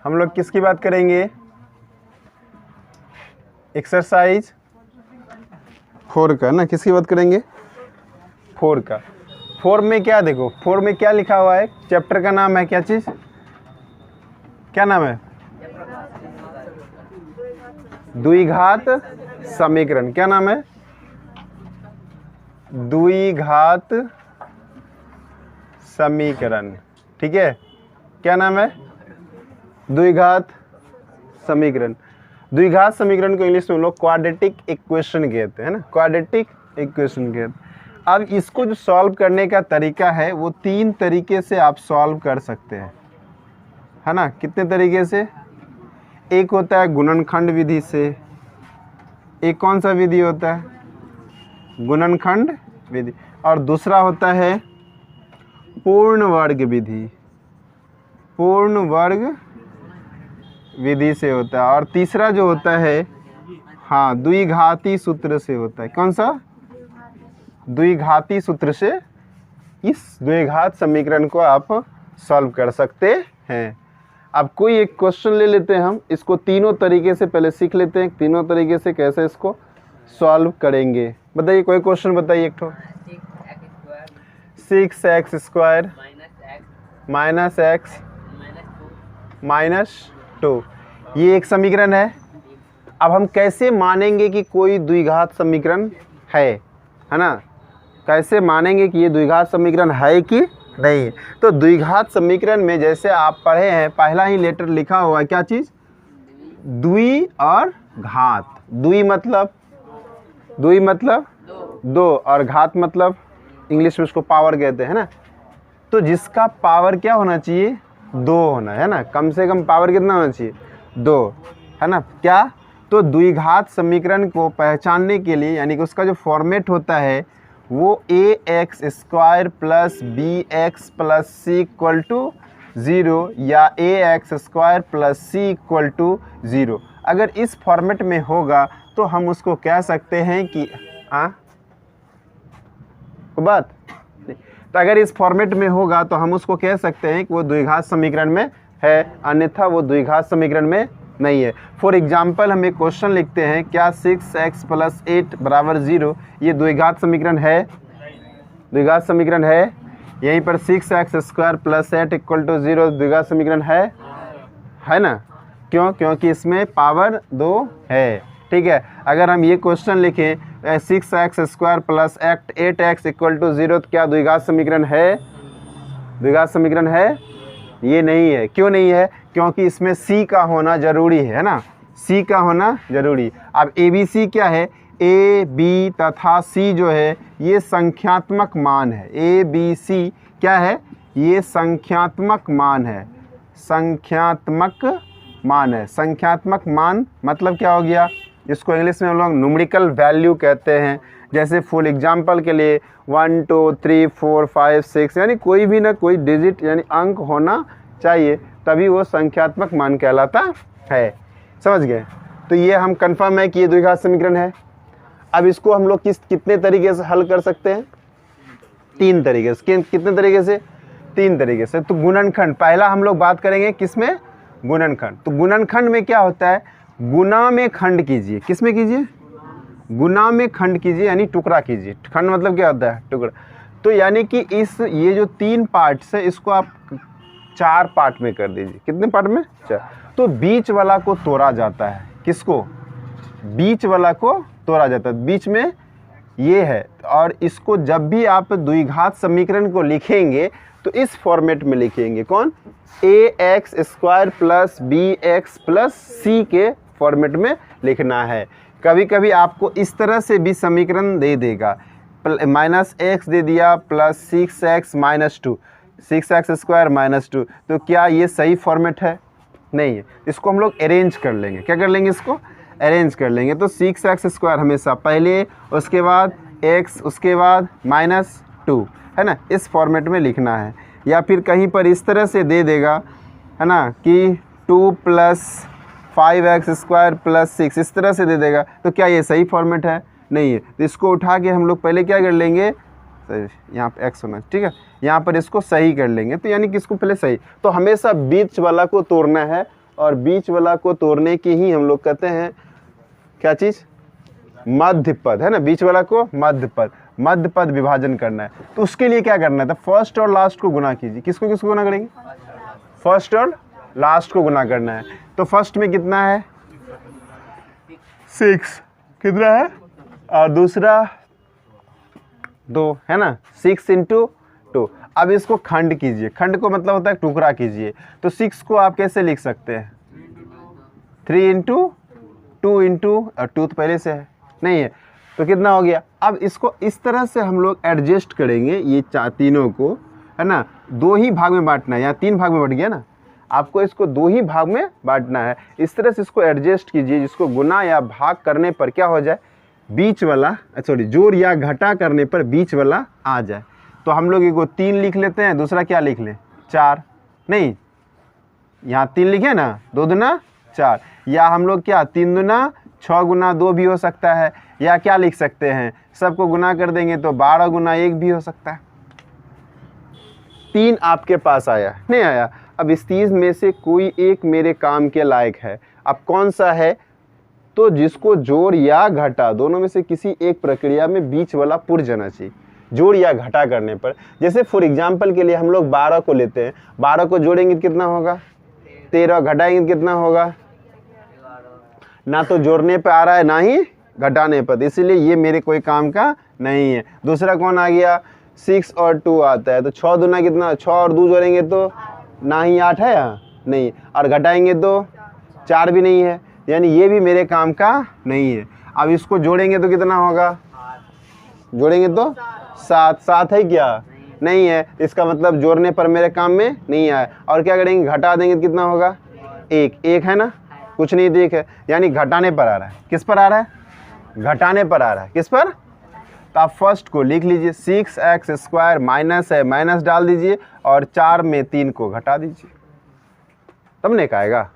हम लोग किसकी बात करेंगे? एक्सरसाइज 4 का ना, किसकी बात करेंगे? 4 का। 4 में क्या देखो, 4 में क्या लिखा हुआ है? चैप्टर का नाम है क्या चीज़? क्या नाम है? द्विघात समीकरण। क्या नाम है? द्विघात समीकरण। ठीक है, क्या नाम है? द्विघात समीकरण। द्विघात समीकरण को इंग्लिश में हम लोग क्वाड्रेटिक इक्वेशन कहते हैं ना, क्वाड्रेटिक इक्वेशन कहते हैं। अब इसको जो सॉल्व करने का तरीका है वो 3 तरीके से आप सॉल्व कर सकते हैं, है ना। कितने तरीके से? एक होता है गुणनखंड विधि से। एक कौन सा विधि होता है? गुणनखंड विधि। और दूसरा होता है पूर्ण वर्ग विधि। पूर्ण वर्ग विधि से होता है। और तीसरा जो होता है, हाँ, द्विघाती सूत्र से होता है। कौन सा? द्विघाती सूत्र से इस द्विघात समीकरण को आप सॉल्व कर सकते हैं। अब कोई एक क्वेश्चन ले लेते हैं, हम इसको तीनों तरीके से पहले सीख लेते हैं, तीनों तरीके से कैसे इसको सॉल्व करेंगे। बताइए, कोई क्वेश्चन बताइए एक ठो। 6x square minus x minus 2, ये एक समीकरण है। अब हम कैसे मानेंगे कि कोई द्विघात समीकरण है ना? कैसे मानेंगे कि ये द्विघात समीकरण है कि नहीं? तो द्विघात समीकरण में जैसे आप पढ़े हैं, पहला ही लेटर लिखा हुआ है, क्या चीज़? द्वि और घात। द्वि मतलब दो, और घात मतलब इंग्लिश में उसको पावर कहते हैं ना। तो जिसका पावर क्या होना चाहिए? 2 होना है ना। कम से कम पावर कितना होना चाहिए? 2, है ना। क्या? तो द्विघात समीकरण को पहचानने के लिए, यानी कि उसका जो फॉर्मेट होता है वो ax square plus B x plus C equal to 0 या ax square plus C equal to 0। अगर इस फॉर्मेट में होगा तो हम उसको कह सकते हैं कि बात। तो अगर इस फॉर्मेट में होगा तो हम उसको कह सकते हैं कि वो द्विघात समीकरण में है, अन्यथा वो द्विघात समीकरण में नहीं है। फॉर एग्जाम्पल हम एक क्वेश्चन लिखते हैं, क्या 6x प्लस 8 बराबर 0 ये द्विघात समीकरण है? द्विघात समीकरण है। यहीं पर 6x square plus 8 equal to 0 द्विघात समीकरण है ना। क्यों? क्योंकि इसमें पावर 2 है। ठीक है, अगर हम ये क्वेश्चन लिखें 6x square plus 8x equal to 0, तो क्या द्विघात समीकरण है? द्विघात समीकरण है? ये नहीं है। क्यों नहीं है? क्योंकि इसमें c का होना जरूरी है ना, c का होना जरूरी। अब ABC क्या है? A, B तथा C जो है ये संख्यात्मक मान है। A, B, C क्या है? ये संख्यात्मक मान है। संख्यात्मक मान है। संख्यात्मक मान मतलब क्या हो गया? इसको इंग्लिश में हम लोग न्यूमेरिकल वैल्यू कहते हैं। जैसे फुल एग्जाम्पल के लिए 1 2 3 4 5 6, यानी कोई भी ना कोई डिजिट यानी अंक होना चाहिए, तभी वो संख्यात्मक मान कहलाता है। समझ गए? तो ये हम कंफर्म है कि ये द्विघात समीकरण है। अब इसको हम लोग कितने तरीके से हल कर सकते हैं? 3 तरीके से। कितने तरीके से? 3 तरीके से। तो गुणनखंड, पहला हम लोग बात करेंगे किसमें? गुणनखंड। तो गुणनखंड में क्या होता है? गुना में खंड कीजिए। किस में कीजिए? गुना में खंड कीजिए, यानी टुकड़ा कीजिए। खंड मतलब क्या होता है? टुकड़ा। तो यानी कि ये जो 3 पार्ट्स है इसको आप 4 पार्ट में कर दीजिए। कितने पार्ट में? 4। तो बीच वाला को तोड़ा जाता है। किसको? बीच वाला को तोड़ा जाता है। बीच में ये है, और इसको जब भी आप द्विघात समीकरण को लिखेंगे तो इस फॉर्मेट में लिखेंगे। कौन? ax square plus B x plus c के फॉर्मेट में लिखना है। कभी कभी आपको इस तरह से भी समीकरण दे देगा, माइनस एक्स दे दिया plus 6x minus 2, 6x square minus 2। तो क्या ये सही फॉर्मेट है? नहीं है। इसको हम लोग अरेंज कर लेंगे। क्या कर लेंगे? इसको अरेंज कर लेंगे। तो 6x स्क्वायर हमेशा पहले, उसके बाद x, उसके बाद माइनस 2, है ना। इस फॉर्मेट में लिखना है। या फिर कहीं पर इस तरह से दे देगा, है ना, कि 2 प्लस 5x स्क्वायर प्लस 6, इस तरह से दे देगा। तो क्या ये सही फॉर्मेट है? नहीं है। तो इसको उठा के हम लोग पहले क्या कर लेंगे? यहाँ पे x होना, ठीक है, यहाँ पर इसको सही कर लेंगे। तो यानी कि इसको पहले सही, तो हमेशा बीच वाला को तोड़ना है और बीच वाला को तोड़ने की ही हम लोग कहते हैं क्या चीज़, मध्य पद, है ना। बीच वाला को मध्य पद विभाजन करना है। तो उसके लिए क्या करना है, तो फर्स्ट और लास्ट को गुना कीजिए। किसको किसको गुना करेंगे, फर्स्ट और लास्ट को गुना करना है। तो फर्स्ट में कितना है 6, कितना है, और दूसरा 2, है ना, 6 × 2। अब इसको खंड कीजिए, खंड को मतलब होता है टुकड़ा कीजिए। तो 6 को आप कैसे लिख सकते हैं, 3 × 2 × और 2 तो पहले से है नहीं है, तो कितना हो गया। अब इसको इस तरह से हम लोग एडजस्ट करेंगे, ये तीनों को, है ना, 2 ही भाग में बांटना है। यहाँ 3 भाग में बट गया ना, आपको इसको 2 ही भाग में बांटना है। इस तरह से इसको एडजस्ट कीजिए जिसको गुना या भाग करने पर क्या हो जाए, बीच वाला, सॉरी, जोड़ या घटा करने पर बीच वाला आ जाए। तो हम लोग इसको 3 लिख लेते हैं, दूसरा क्या लिख लें 4, नहीं यहाँ 3 लिखे ना, 2 दूना 4, या हम लोग क्या 3 दूना 6 × 2 भी हो सकता है, या क्या लिख सकते हैं, सबको गुना कर देंगे तो 12 × 1 भी हो सकता है। 3 आपके पास आया, नहीं आया। अब इस 30 में से कोई एक मेरे काम के लायक है। अब कौन सा है, तो जिसको जोड़ या घटा दोनों में से किसी एक प्रक्रिया में बीच वाला पुर जाना चाहिए, जोड़ या घटा करने पर। जैसे फॉर एग्जांपल के लिए हम लोग 12 को लेते हैं, 12 को जोड़ेंगे तो कितना होगा 13, घटाएंगे तो कितना होगा, ना तो जोड़ने पे आ रहा है ना ही घटाने पर, इसीलिए ये मेरे कोई काम का नहीं है। दूसरा कौन आ गया, 6 और 2 आता है, तो 6 दूना कितना, 6 और 2 जोड़ेंगे तो ना ही 8 है यहाँ नहीं, और घटाएंगे तो 4 भी नहीं है, यानी ये भी मेरे काम का नहीं है। अब इसको जोड़ेंगे तो कितना होगा, जोड़ेंगे तो 7 है क्या, नहीं है, इसका मतलब जोड़ने पर मेरे काम में नहीं आया। और क्या करेंगे, घटा देंगे तो कितना होगा 1 है ना, कुछ नहीं, ठीक है, यानी घटाने पर आ रहा है। किस पर आ रहा है, घटाने पर आ रहा है। किस पर, तो आप फर्स्ट को लिख लीजिए, 6x² माइनस है, माइनस डाल दीजिए, और 4 में 3 को घटा दीजिए, तब नहीं आएगा,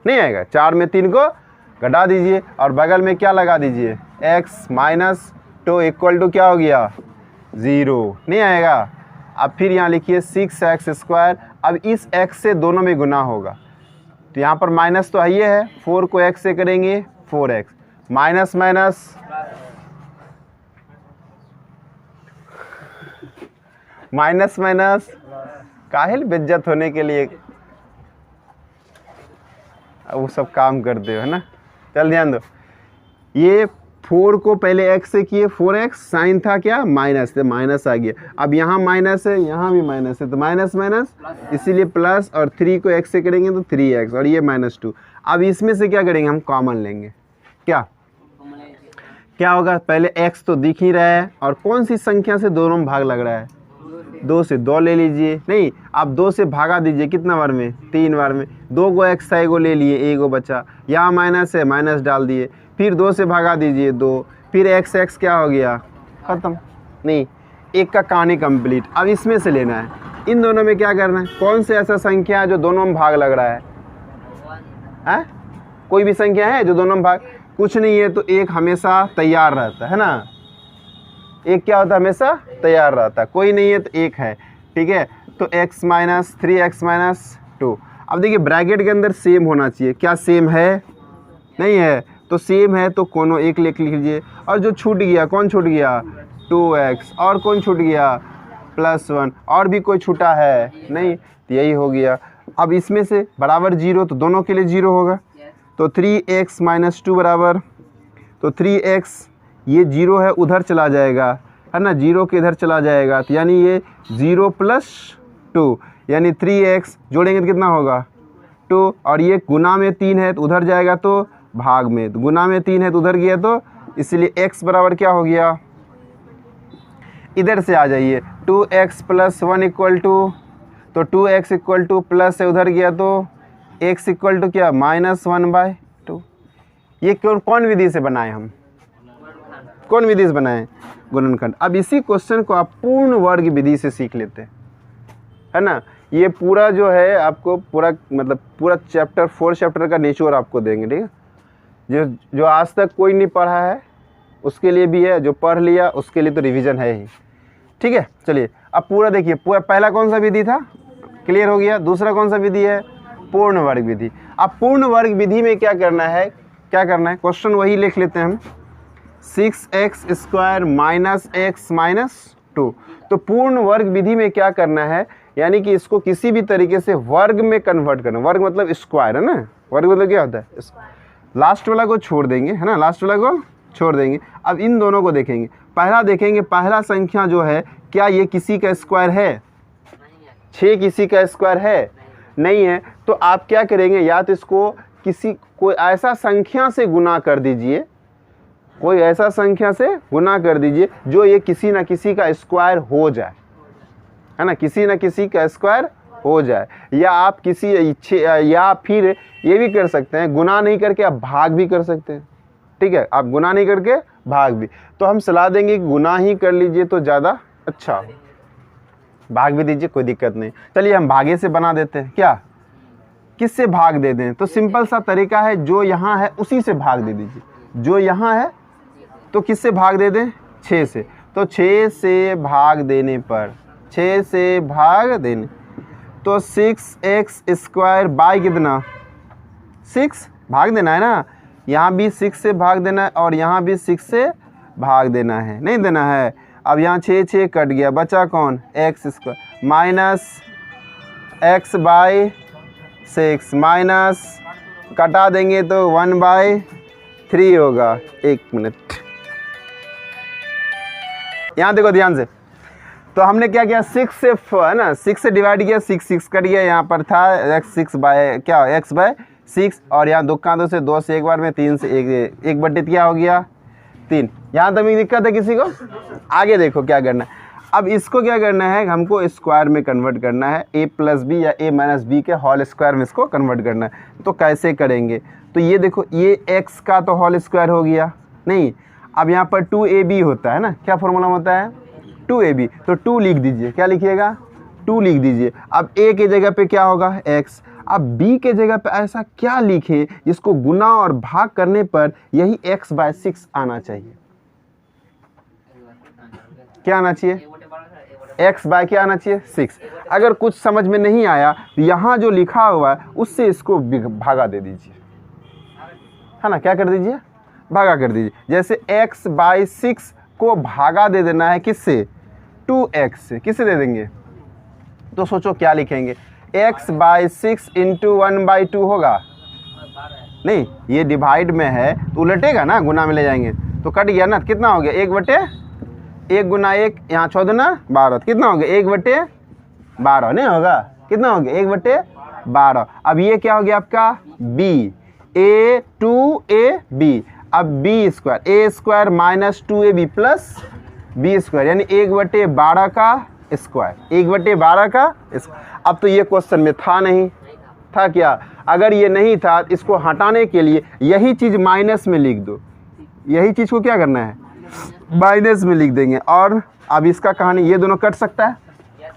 नहीं आएगा। 4 में 3 को घटा दीजिए, और बगल में क्या लगा दीजिए, x - 2 = क्या हो गया 0, नहीं आएगा। अब फिर यहाँ लिखिए 6x², अब इस x से दोनों में गुना होगा, तो यहाँ पर माइनस तो है, ये है, 4 को x से करेंगे 4x, minus minus minus minus, काहिल बेइज्जत होने के लिए वो सब काम करते हो, है ना। चल ध्यान दो, ये 4 को पहले x से किए, 4x, साइन था क्या माइनस, तो माइनस आ गया। अब यहाँ माइनस है, यहाँ भी माइनस है, तो माइनस माइनस, इसीलिए प्लस, और 3 को x से करेंगे तो 3x, और ये -2। अब इसमें से क्या करेंगे, हम कॉमन लेंगे, क्या होगा, पहले x तो दिख ही रहा है, और कौन सी संख्या से दोनों में भाग लग रहा है, 2 से, 2 ले लीजिए, नहीं आप 2 से भागा दीजिए, कितना बार में, 3 बार में, 2 को x है, 1 ले लिए, 1 बचा, यहाँ माइनस है, माइनस डाल दिए, फिर 2 से भागा दीजिए 2, फिर x क्या हो गया, ख़त्म, नहीं, 1 का कहानी कंप्लीट। अब इसमें से लेना है, इन दोनों में क्या करना है, कौन से ऐसा संख्या है जो दोनों में भाग लग रहा है, कोई भी संख्या है जो दोनों में भाग, कुछ नहीं है, तो 1 हमेशा तैयार रहता है ना, 1 क्या होता है, हमेशा तैयार रहता है, कोई नहीं है तो 1 है, ठीक है। तो x - 3x - 2। अब देखिए ब्रैकेट के अंदर सेम होना चाहिए, क्या सेम है, नहीं है, तो सेम है तो कोनो एक लिख लीजिए, और जो छूट गया, कौन छूट गया, 2x, और कौन छूट गया, +1, और भी कोई छूटा है नहीं, तो यही हो गया। अब इसमें से बराबर 0, तो दोनों के लिए 0 होगा, तो 3x - 2 बराबर, तो 3x, ये 0 है, उधर चला जाएगा, है ना, 0 के इधर चला जाएगा, तो यानी ये 0 + 2, यानी 3x, जोड़ेंगे तो कितना होगा 2, और ये गुना में 3 है तो उधर जाएगा, तो भाग में, तो गुना में 3 है तो उधर गया, तो इसलिए x बराबर क्या हो गया, इधर से आ जाइए, 2x + 1 = तो 2x = प्लस है, उधर गया तो x = क्या -1/2। ये कौन विधि से बनाए, हम कौन विधि से बनाए, गुणनखंड। अब इसी क्वेश्चन को आप पूर्ण वर्ग विधि से सीख लेते हैं, है ना। ये पूरा जो है आपको पूरा मतलब पूरा चैप्टर 4 चैप्टर का निचोड़ आपको देंगे, ठीक है। जो आज तक कोई नहीं पढ़ा है उसके लिए भी है, जो पढ़ लिया उसके लिए तो रिवीजन है ही, ठीक है। चलिए अब पूरा देखिए, पूरा पहला कौन सा विधि था, क्लियर हो गया। दूसरा कौन सा विधि है, पूर्ण वर्ग विधि। अब पूर्ण वर्ग विधि में क्या करना है, क्वेश्चन वही लिख लेते हैं हम, 6x² माइनस x माइनस 2। तो पूर्ण वर्ग विधि में क्या करना है, यानी कि इसको किसी भी तरीके से वर्ग में कन्वर्ट करना। वर्ग मतलब स्क्वायर है ना, वर्ग मतलब क्या होता है, लास्ट वाला को छोड़ देंगे, है ना, लास्ट वाला को छोड़ देंगे। अब इन दोनों को देखेंगे, पहला देखेंगे, पहला संख्या जो है क्या ये किसी का स्क्वायर है, 6 किसी का स्क्वायर है, नहीं है। तो आप क्या करेंगे, या तो इसको कोई ऐसा संख्या से गुना कर दीजिए, कोई ऐसा संख्या से गुना कर दीजिए जो ये किसी न किसी का स्क्वायर हो जाए, है ना, किसी न किसी का स्क्वायर हो जाए। या आप या फिर ये भी कर सकते हैं, गुना नहीं करके आप भाग भी कर सकते हैं, ठीक है, आप गुना नहीं करके भाग भी। तो हम सलाह देंगे कि गुना ही कर लीजिए तो ज़्यादा अच्छा, भाग भी दीजिए, कोई दिक्कत नहीं। चलिए हम भागे से बना देते हैं, क्या, किससे भाग दे दें, तो सिंपल सा तरीका है, जो यहाँ है उसी से भाग दे दीजिए, जो यहाँ है तो किससे भाग दे दें, 6 से। तो 6 से भाग देने पर, 6 से भाग देने तो 6x² बाई कितना, 6 भाग देना है ना, यहाँ भी 6 से भाग देना है और यहाँ भी 6 से भाग देना है, नहीं देना है। अब यहाँ 6 कट गया, बचा कौन, x² minus x by 6 minus कटा देंगे तो 1/3 होगा। 1 मिनट, यहाँ देखो ध्यान से, तो हमने क्या किया, 6 से है ना, 6 से डिवाइड किया, 6 कट गया, यहाँ पर था x/6 और यहाँ 2 का 2 से 2 से एक बार में 3 से 1/3 क्या हो गया, 3। यहाँ तक दिक्कत है किसी को, आगे देखो क्या करना है। अब इसको क्या करना है, हमको स्क्वायर में कन्वर्ट करना है, a+b या a-b के होल स्क्वायर में इसको कन्वर्ट करना है। तो कैसे करेंगे, तो ये देखो, ये x का तो होल स्क्वायर हो गया, नहीं, अब यहाँ पर 2ab होता है ना, क्या फॉर्मूला होता है, 2ab, तो 2 लिख दीजिए, क्या लिखिएगा, 2 लिख दीजिए। अब a के जगह पे क्या होगा, x। अब b के जगह पे ऐसा क्या लिखे जिसको गुना और भाग करने पर यही x/6 आना चाहिए, क्या आना चाहिए, x/ क्या आना चाहिए, 6। अगर कुछ समझ में नहीं आया तो यहाँ जो लिखा हुआ है उससे इसको भागा दे दीजिए, है ना, क्या कर दीजिए, भागा कर दीजिए। जैसे x/6 को भागा दे देना है किससे, 2x से, किससे दे देंगे, तो सोचो क्या लिखेंगे, x/6 इंटू 1/2 होगा, नहीं, ये डिवाइड में है तो उलटेगा ना, गुना में ले जाएंगे तो कट गया ना, कितना हो गया, 1 गुना 1, यहाँ 4 दूना 12, कितना हो गया, 1/12 नहीं होगा, कितना हो गया, 1/12। अब ये क्या हो गया आपका, b, a2ab, अब b² a² minus 2ab plus b², यानी 1/12 का स्क्वायर, 1/12 का स्क्वायर। अब तो ये क्वेश्चन में था नहीं, था क्या, अगर ये नहीं था इसको हटाने के लिए यही चीज़ माइनस में लिख दो, यही चीज़ को क्या करना है, माइनस में लिख देंगे। और अब इसका कहानी, ये दोनों कट सकता है,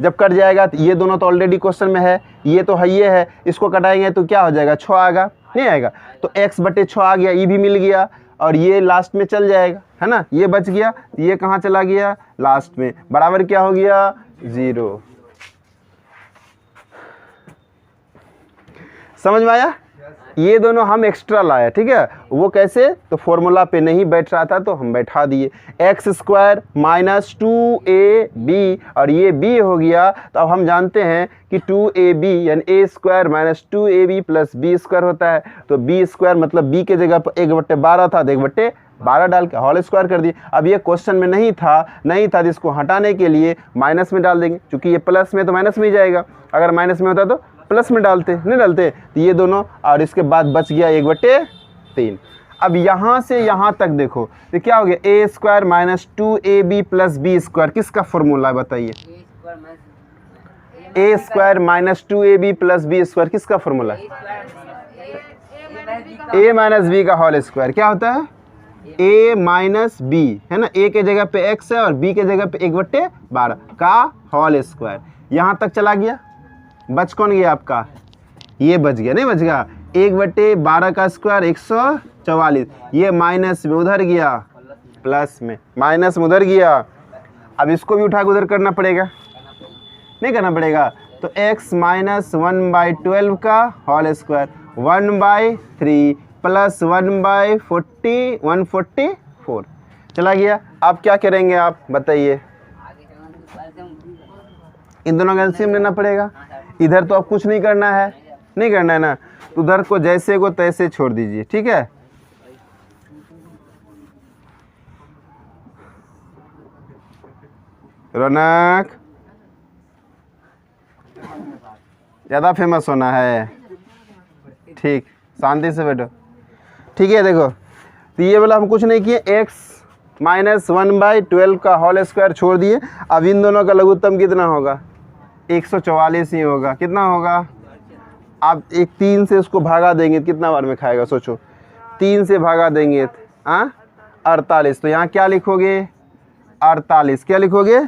जब कट जाएगा तो ये दोनों तो ऑलरेडी क्वेश्चन में है, ये तो है, ये है, इसको कटाएंगे तो क्या हो जाएगा, 6 आएगा, नहीं आएगा, तो x/6 आ गया, ये भी मिल गया और ये लास्ट में चल जाएगा, है ना, ये बच गया, ये कहाँ चला गया, लास्ट में, बराबर क्या हो गया, 0। समझ में आया, ये दोनों हम एक्स्ट्रा लाया, ठीक है, वो कैसे, तो फॉर्मूला पे नहीं बैठ रहा था तो हम बैठा दिए, x² माइनस 2ab और ये b हो गया। तो अब हम जानते हैं कि 2ab यानी a² minus 2ab plus b² होता है, तो b² मतलब b के जगह पर 1/12 था, तो 1/12 डाल के होल स्क्वायर कर दिए। अब ये क्वेश्चन में नहीं था तो इसको हटाने के लिए माइनस में डाल देंगे, क्योंकि ये प्लस में तो माइनस में ही जाएगा, अगर माइनस में होता तो प्लस में डालते, नहीं डालते, तो ये दोनों, और इसके बाद बच गया 1/3। अब यहाँ से यहाँ तक देखो तो क्या हो गया, a² minus 2ab plus b², किसका फॉर्मूला है बताइए, a² minus 2ab plus b² किसका फॉर्मूला है, a माइनस b का होल स्क्वायर, क्या होता है, a माइनस b, है ना, a के जगह पे x है और b के जगह पे 1/12 का होल स्क्वायर। यहाँ तक चला गया, बच कौन गया आपका, ये बच गया, नहीं बच गया, 1/12 का स्क्वायर 144, ये माइनस में उधर गया, प्लस में, माइनस में उधर गया। अब इसको भी उठा के उधर करना पड़ेगा, नहीं करना पड़ेगा। तो x माइनस 1/12 का होल स्क्वायर 1/3 प्लस 1/144 चला गया। अब क्या करेंगे आप बताइए, इन दोनों का एलसीएम लेना पड़ेगा। इधर तो अब कुछ नहीं करना है, नहीं करना है ना, उधर को जैसे को तैसे छोड़ दीजिए, ठीक है। रौनक ज़्यादा फेमस होना है, ठीक, शांति से बैठो, ठीक है। देखो तो ये वाला हम कुछ नहीं किए, x माइनस 1/12 का होल स्क्वायर छोड़ दिए। अब इन दोनों का लघुत्तम कितना होगा, 144 ही होगा। कितना होगा, आप एक 3 से उसको भागा देंगे कितना बार में खाएगा, सोचो 3 से भागा देंगे, हाँ 48। तो यहाँ क्या लिखोगे 48, क्या लिखोगे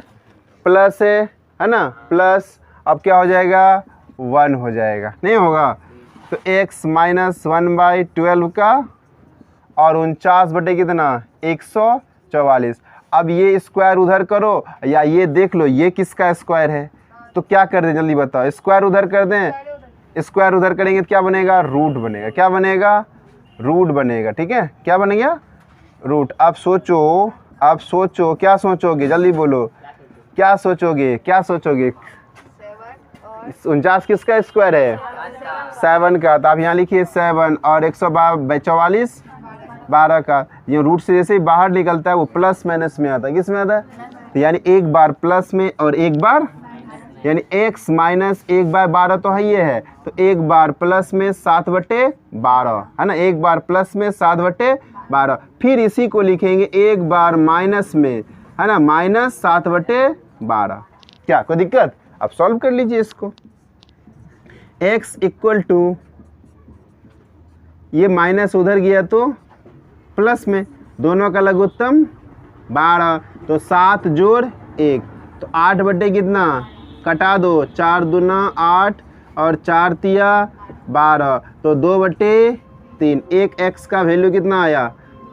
प्लस है ना, प्लस अब क्या हो जाएगा 1 हो जाएगा, नहीं होगा। तो x माइनस 1/12 का और 49 बटे कितना 144। अब ये स्क्वायर उधर करो या ये देख लो ये किसका स्क्वायर है, तो क्या कर दें जल्दी बताओ, स्क्वायर उधर कर दें, स्क्वायर उधर करेंगे तो क्या बनेगा रूट बनेगा, क्या बनेगा रूट बनेगा, ठीक है, क्या बनेगा रूट। अब सोचो, अब सोचो क्या सोचोगे, जल्दी बोलो क्या सोचोगे, क्या सोचोगे, 49 किसका स्क्वायर है 7 का, तो आप यहाँ लिखिए 7 और 144 12 का। ये रूट से जैसे ही बाहर निकलता है वो प्लस माइनस में आता है, किस में आता है, तो यानी एक बार प्लस में और एक बार, यानी x माइनस 1/12 तो है ये है, तो एक बार प्लस में 7/12 है ना, एक बार प्लस में 7/12, फिर इसी को लिखेंगे एक बार माइनस में है ना, माइनस 7/12। क्या कोई दिक्कत, अब सॉल्व कर लीजिए इसको। x इक्वल टू ये माइनस उधर गया तो प्लस में, दोनों का लघुत्तम 12, तो 7 जोड़ 1 तो 8 बटे कितना, कटा दो 4 दूना 8 और 4 तिया 12, तो 2/3। एक x का वैल्यू कितना आया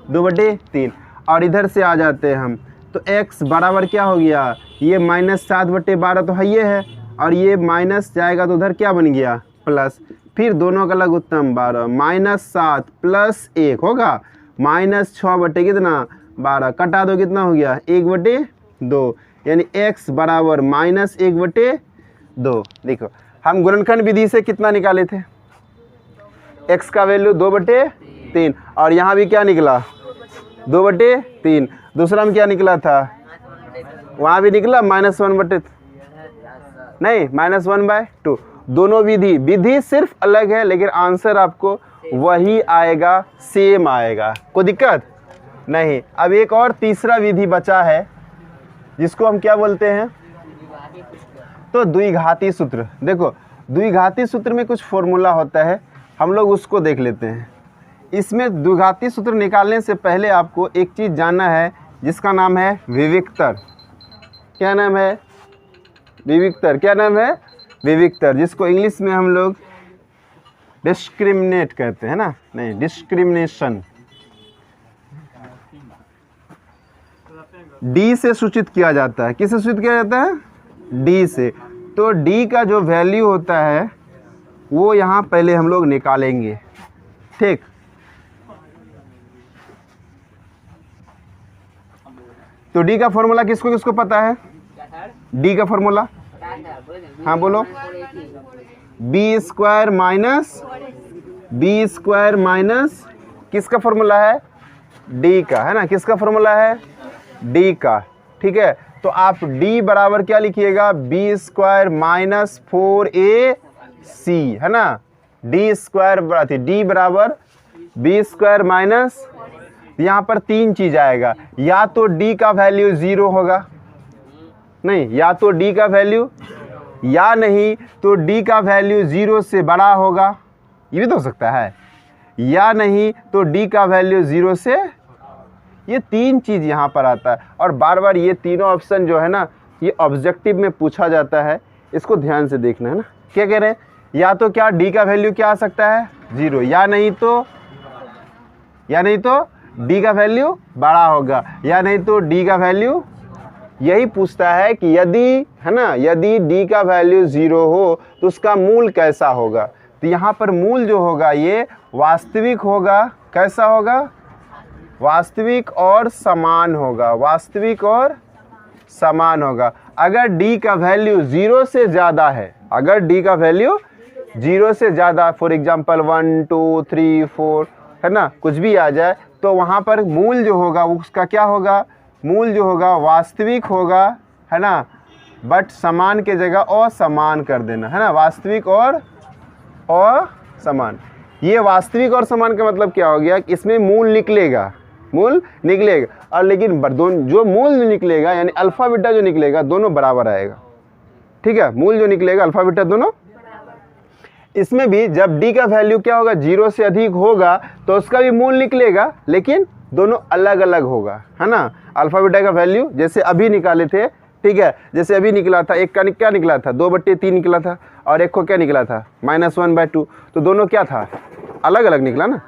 2/3। और इधर से आ जाते हैं हम, तो x बराबर क्या हो गया, ये माइनस 7/12 तो है ये है, और ये माइनस जाएगा तो उधर क्या बन गया प्लस, फिर दोनों का लघुत्तम 12 माइनस 7 प्लस 1 होगा माइनस 6 बटे कितना 12, कटा दो कितना हो गया 1/2, यानी x बराबर माइनस 1/2। देखो हम गुणनखंड विधि से कितना निकाले थे, x का वैल्यू 2/3 और यहाँ भी क्या निकला 2/3, दूसरा में क्या निकला था, वहाँ भी निकला -1/3 नहीं -1/2। दोनों विधि सिर्फ अलग है लेकिन आंसर आपको वही आएगा, सेम आएगा, कोई दिक्कत नहीं। अब एक और तीसरा विधि बचा है जिसको हम क्या बोलते हैं, तो द्विघाती सूत्र। देखो द्विघाती सूत्र में कुछ फॉर्मूला होता है, हम लोग उसको देख लेते हैं। इसमें द्विघाती सूत्र निकालने से पहले आपको एक चीज़ जानना है जिसका नाम है विविक्तर। क्या नाम है विविक्तर, क्या नाम है विविक्तर, जिसको इंग्लिश में हम लोग डिस्क्रिमिनेट कहते हैं ना, नहीं डिस्क्रिमिनेशन। डी से सूचित किया जाता है, किससे सूचित किया जाता है डी से। तो डी का जो वैल्यू होता है वो यहाँ पहले हम लोग निकालेंगे, ठीक। तो डी का फॉर्मूला किसको किसको पता है, डी का फॉर्मूला, हाँ बोलो, बी स्क्वायर माइनस किसका फॉर्मूला है डी का, है ना, किसका फॉर्मूला है डी का, ठीक है। तो आप डी बराबर क्या लिखिएगा बी स्क्वायर माइनस 4ac, है ना, डी स्क्वायर बराबर डी बराबर बी स्क्वायर माइनस, यहाँ पर 3 चीज आएगा, या तो डी का वैल्यू 0 होगा, नहीं या तो डी का वैल्यू, या नहीं तो डी का वैल्यू 0 से बड़ा होगा, ये भी तो हो सकता है, या नहीं तो डी का वैल्यू 0 से, ये 3 चीज़ यहाँ पर आता है। और बार बार ये तीनों ऑप्शन जो है ना ये ऑब्जेक्टिव में पूछा जाता है, इसको ध्यान से देखना है ना। क्या कह रहे हैं, या तो क्या डी का वैल्यू क्या आ सकता है 0, या नहीं तो डी का वैल्यू बड़ा होगा, या नहीं तो डी का वैल्यू यही पूछता है कि यदि, है ना, यदि d का वैल्यू 0 हो तो उसका मूल कैसा होगा। तो यहाँ पर मूल जो होगा ये वास्तविक होगा। कैसा होगा? वास्तविक और समान होगा। वास्तविक और समान होगा। अगर d का वैल्यू 0 से ज़्यादा है, अगर d का वैल्यू 0 से ज़्यादा, फॉर एग्जांपल 1 2 3 4, है ना, कुछ भी आ जाए, तो वहाँ पर मूल जो होगा उसका क्या होगा? मूल जो होगा वास्तविक होगा, है ना, बट समान के जगह असमान कर देना, है ना, वास्तविक और असमान। ये वास्तविक और समान का मतलब क्या हो गया कि इसमें मूल निकलेगा, मूल निकलेगा, और लेकिन दोनों जो मूल जो निकलेगा यानी अल्फा बीटा जो निकलेगा दोनों बराबर आएगा। ठीक है, मूल जो निकलेगा अल्फा बीटा दोनों। इसमें भी जब d का वैल्यू क्या होगा? 0 से अधिक होगा तो उसका भी मूल निकलेगा, लेकिन दोनों अलग अलग होगा, है ना। अल्फा बीटा का वैल्यू जैसे अभी निकाले थे, ठीक है, जैसे अभी निकला था, एक का क्या निकला था? 2/3 निकला था, और एक को क्या निकला था? -1/2। तो दोनों क्या था? अलग अलग निकला ना।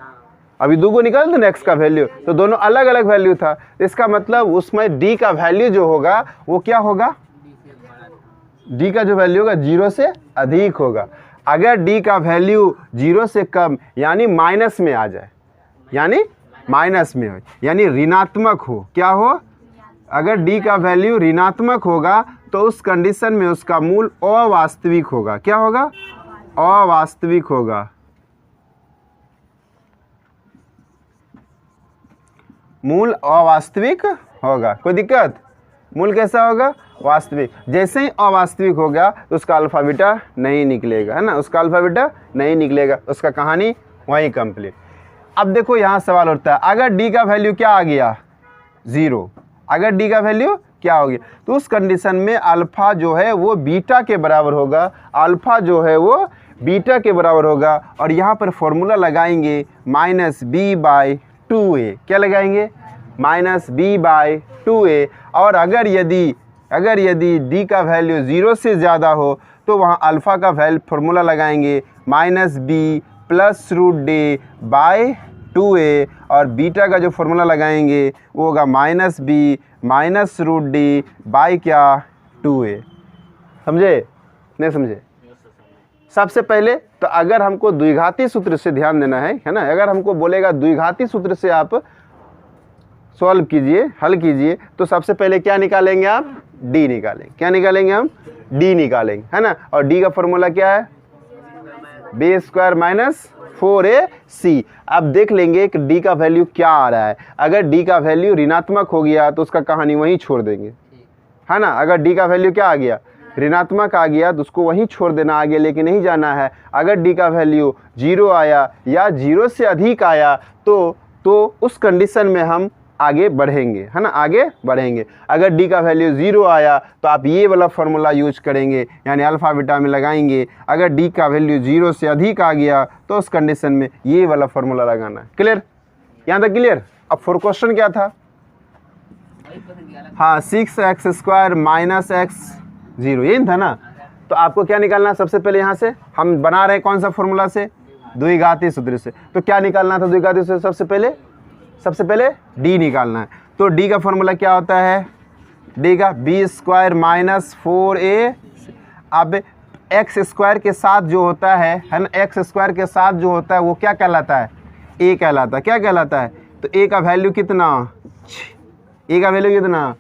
अभी 2 को निकाल दो ना x का वैल्यू, तो दोनों अलग अलग वैल्यू था। इसका मतलब उसमें d का वैल्यू जो होगा वो क्या होगा? d का जो वैल्यू होगा 0 से अधिक होगा। अगर d का वैल्यू 0 से कम यानी माइनस में आ जाए, यानी माइनस में हो, यानी ऋणात्मक हो, क्या हो? अगर d का वैल्यू ऋणात्मक होगा तो उस कंडीशन में उसका मूल अवास्तविक होगा। क्या होगा? अवास्तविक होगा। मूल अवास्तविक होगा। कोई दिक्कत? मूल कैसा होगा? वास्तविक। जैसे ही अवास्तविक हो गया तो उसका अल्फा बीटा नहीं निकलेगा, है ना, उसका अल्फा बीटा नहीं निकलेगा, उसका कहानी वहीं कंप्लीट। अब देखो यहाँ सवाल उठता है, अगर d का वैल्यू क्या आ गया? 0। अगर d का वैल्यू क्या हो गया तो उस कंडीशन में अल्फा जो है वो बीटा के बराबर होगा। अल्फा जो है वो बीटा के बराबर होगा, और यहाँ पर फॉर्मूला लगाएंगे -b/2a। क्या लगाएंगे? -b/2a। और अगर यदि d का वैल्यू 0 से ज़्यादा हो तो वहाँ अल्फ़ा का वैल्यू फॉर्मूला लगाएंगे -b +√a/2a, और बीटा का जो फॉर्मूला लगाएंगे वो होगा -b -√d/2a। समझे? नहीं समझे? सबसे पहले तो अगर हमको द्विघाती सूत्र से ध्यान देना है ना, अगर हमको बोलेगा द्विघाती सूत्र से आप सॉल्व कीजिए, हल कीजिए, तो सबसे पहले क्या निकालेंगे आप? d निकालेंगे। क्या निकालेंगे हम? d निकालेंगे, है ना। और d का फॉर्मूला क्या है? b² - 4ac। अब देख लेंगे कि d का वैल्यू क्या आ रहा है। अगर d का वैल्यू ऋणात्मक हो गया तो उसका कहानी वहीं छोड़ देंगे, है ना। अगर d का वैल्यू क्या आ गया? ऋणात्मक आ गया तो उसको वहीं छोड़ देना, आगे लेके नहीं जाना है। अगर d का वैल्यू 0 आया या 0 से अधिक आया तो उस कंडीशन में हम आगे बढ़ेंगे, है ना, आगे बढ़ेंगे। अगर d का वैल्यू 0 आया तो आप ये वाला फॉर्मूला यूज करेंगे, यानी अल्फ़ा बीटा में लगाएंगे। अगर d का वैल्यू 0 से अधिक आ गया तो उस कंडीशन में ये वाला फॉर्मूला लगाना है। क्लियर? यहाँ तक क्लियर? अब 4 क्वेश्चन क्या था? हाँ, 6x² - x 0, ये था ना। तो आपको क्या निकालना है? सबसे पहले यहाँ से हम बना रहे हैं कौन सा फॉर्मूला से? द्विघाती सूत्र से। तो क्या निकालना था द्विघाती सूत्र? सबसे पहले d निकालना है। तो d का फॉर्मूला क्या होता है? d का b² - 4a। अब x² के साथ जो होता है ना, x² के साथ जो होता है वो क्या कहलाता है? a कहलाता है। क्या कहलाता है? तो a का वैल्यू कितना? a का वैल्यू कितना?